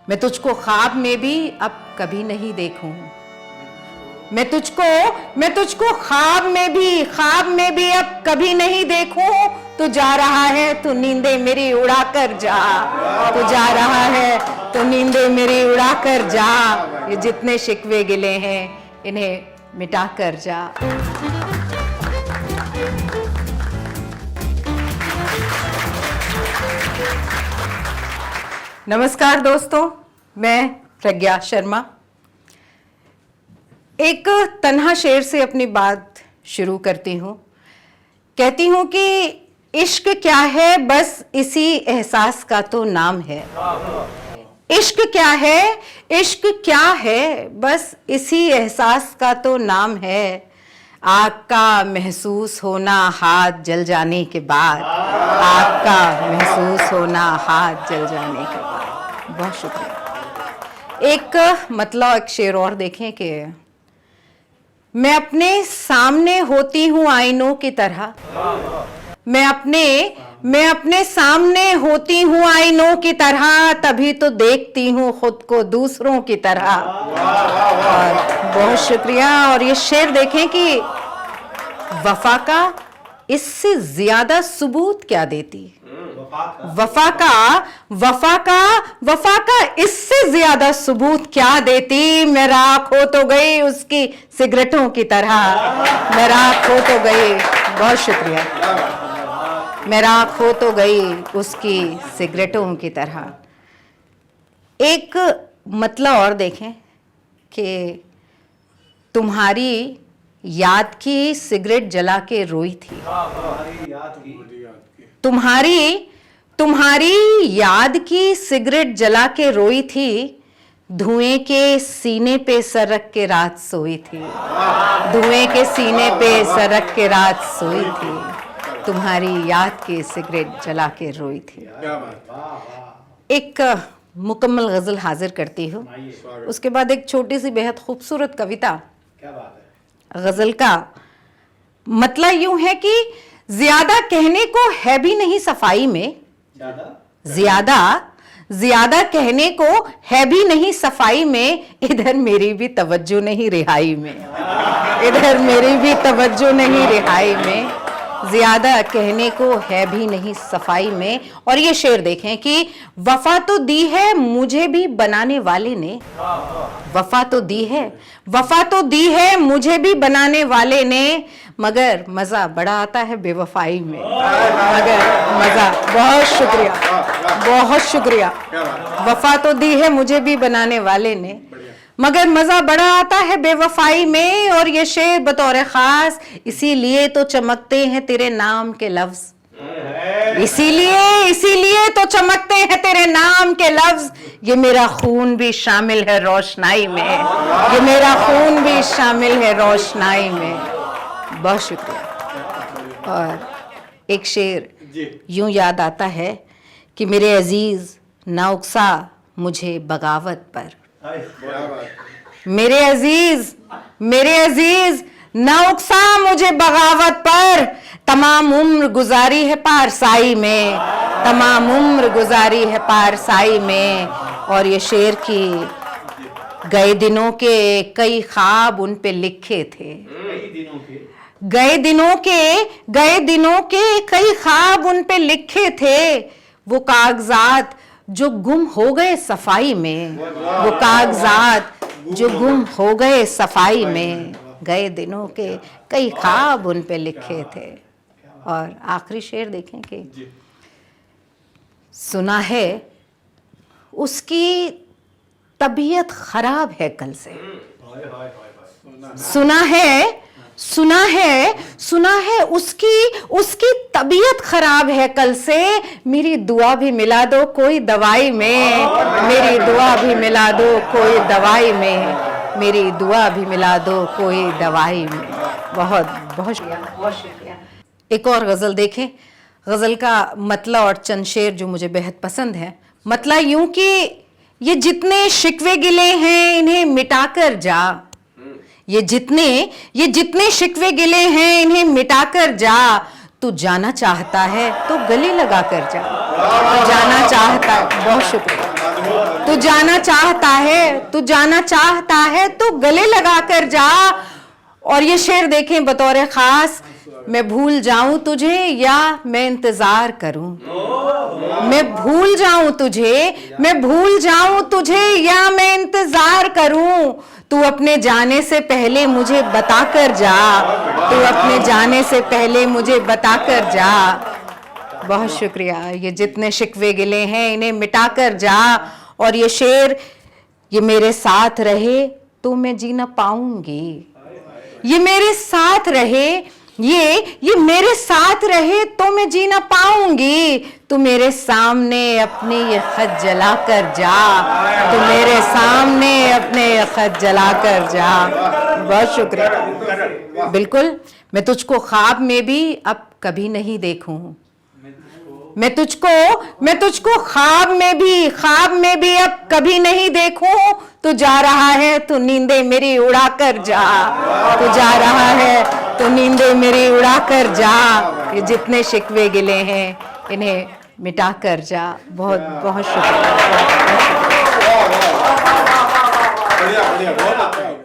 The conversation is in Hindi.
मैं तुझको ख्वाब में भी अब कभी नहीं देखूं। मैं तुझको ख्वाब में भी अब कभी नहीं देखूं। तू जा रहा है तो नींदे मेरी उड़ा कर जा। तू जा रहा है तो नींदे मेरी उड़ा कर जा। ये जितने शिकवे गिले हैं इन्हें मिटा कर जा। नमस्कार दोस्तों, मैं प्रज्ञा शर्मा एक तन्हा शेर से अपनी बात शुरू करती हूँ। कहती हूँ कि इश्क क्या है, बस इसी एहसास का तो नाम है। इश्क क्या है, बस इसी एहसास का तो नाम है। आग का महसूस होना हाथ जल जाने के बाद, आग का महसूस होना हाथ जल जाने के बाद। बहुत शुक्रिया। एक शेर और देखें कि मैं अपने सामने होती हूँ आईनों की तरह। मैं अपने सामने होती हूँ आईनों की तरह, तभी तो देखती हूँ खुद को दूसरों की तरह। और बहुत शुक्रिया। और ये शेर देखें कि वफा का इससे ज्यादा सबूत क्या देती। वफा का इससे ज्यादा सबूत क्या देती। मैं राख हो तो गई उसकी सिगरेटों की तरह। मैं राख हो तो गई, बहुत शुक्रिया। मैं राख हो तो गई उसकी सिगरेटों की तरह। एक और देखें कि तुम्हारी याद की सिगरेट जला के रोई थी। तुम्हारी याद की सिगरेट जला के रोई थी। धुएं के सीने पे सर रख के रात सोई थी। धुएं के सीने पे सर रख के रात सोई थी। तुम्हारी याद की सिगरेट जला के रोई थी। एक मुकम्मल गजल हाजिर करती हूँ। उसके बाद एक छोटी सी बेहद खूबसूरत कविता। गजल का मतलब यूं है कि ज्यादा कहने को है भी नहीं सफाई में। ज्यादा कहने को है भी नहीं सफाई में। इधर मेरी भी तवज्जो नहीं रिहाई में। इधर मेरी भी तवज्जो नहीं रिहाई में। ज्यादा कहने को है भी नहीं सफाई में। और ये शेर देखें कि वफा तो दी है मुझे भी बनाने वाले ने। वफा तो दी है मुझे भी बनाने वाले ने। मगर मजा बड़ा आता है बेवफाई में। बहुत शुक्रिया। वफा तो दी है मुझे भी बनाने वाले ने, मगर मजा बड़ा आता है बेवफाई में। और ये शेर बतौर खास इसीलिए तो चमकते हैं तेरे नाम के लफ्ज। इसीलिए तो चमकते हैं तेरे नाम के लफ्ज। ये मेरा खून भी शामिल है रोशनाई में। ये मेरा खून भी शामिल है रोशनाई में। बहुत शुक्रिया। और एक शेर यूं याद आता है कि मेरे अजीज ना उकसा मुझे बगावत पर। मेरे अजीज ना उकसा मुझे बगावत पर। तमाम उम्र गुजारी है पारसाई में। तमाम उम्र गुजारी है पारसाई में। और ये शेर की गए दिनों के कई ख्वाब उन पे लिखे थे। गए दिनों के कई ख्वाब उन पे लिखे थे। वो कागजात जो गुम हो गए सफाई में। वो कागजात जो गुम हो गए सफाई में। गए दिनों के कई ख्वाब उन पे लिखे थे। और आखिरी शेर देखें कि सुना है उसकी तबीयत खराब है कल से। सुना है उसकी तबीयत खराब है कल से। मेरी दुआ भी मिला दो कोई दवाई में। मेरी दुआ भी मिला दो कोई दवाई में। मेरी दुआ भी मिला दो कोई दवाई में। बहुत शुक्रिया। एक और गजल देखें। गजल का मतलब और चंद शेर जो मुझे बेहद पसंद है। मतलब यूं कि ये जितने शिकवे गिले हैं इन्हें मिटाकर जा। ये जितने शिकवे गिले हैं इन्हें मिटाकर जा। तू जाना चाहता है तो गले लगा कर जा। तू जाना चाहता है। बहुत शुक्रिया। तू जाना चाहता है, तू जाना चाहता है तो गले लगा कर जा। और ये शेर देखें बतौर खास, मैं भूल जाऊं तुझे या मैं इंतजार करूं, मैं भूल जाऊं तुझे, मैं भूल जाऊं तुझे या मैं इंतजार करूं। तू अपने जाने से पहले मुझे बता कर जा, तू अपने जाने से पहले मुझे बता कर जा। बहुत शुक्रिया। ये जितने शिकवे गिले हैं इन्हें मिटा कर जा। और ये शेर, ये मेरे साथ रहे तो मैं जी न पाऊंगी, ये मेरे साथ रहे, ये मेरे साथ रहे तो मैं जी ना पाऊंगी। तू मेरे सामने अपने ये खत जला कर जा, तू मेरे सामने अपने ये खत जला कर जा। बहुत शुक्रिया। बिल्कुल, मैं तुझको ख्वाब में भी अब कभी नहीं देखूं, मैं तुझको ख्वाब में भी अब कभी नहीं देखूं। तू जा रहा है तो नींदे मेरी उड़ा कर जा, तू जा रहा है तो नींदे मेरी उड़ा कर जा। ये जितने शिकवे गिले हैं इन्हें मिटा कर जा। बहुत बहुत शुक्रिया। बढ़िया बढ़िया, बहुत अच्छा।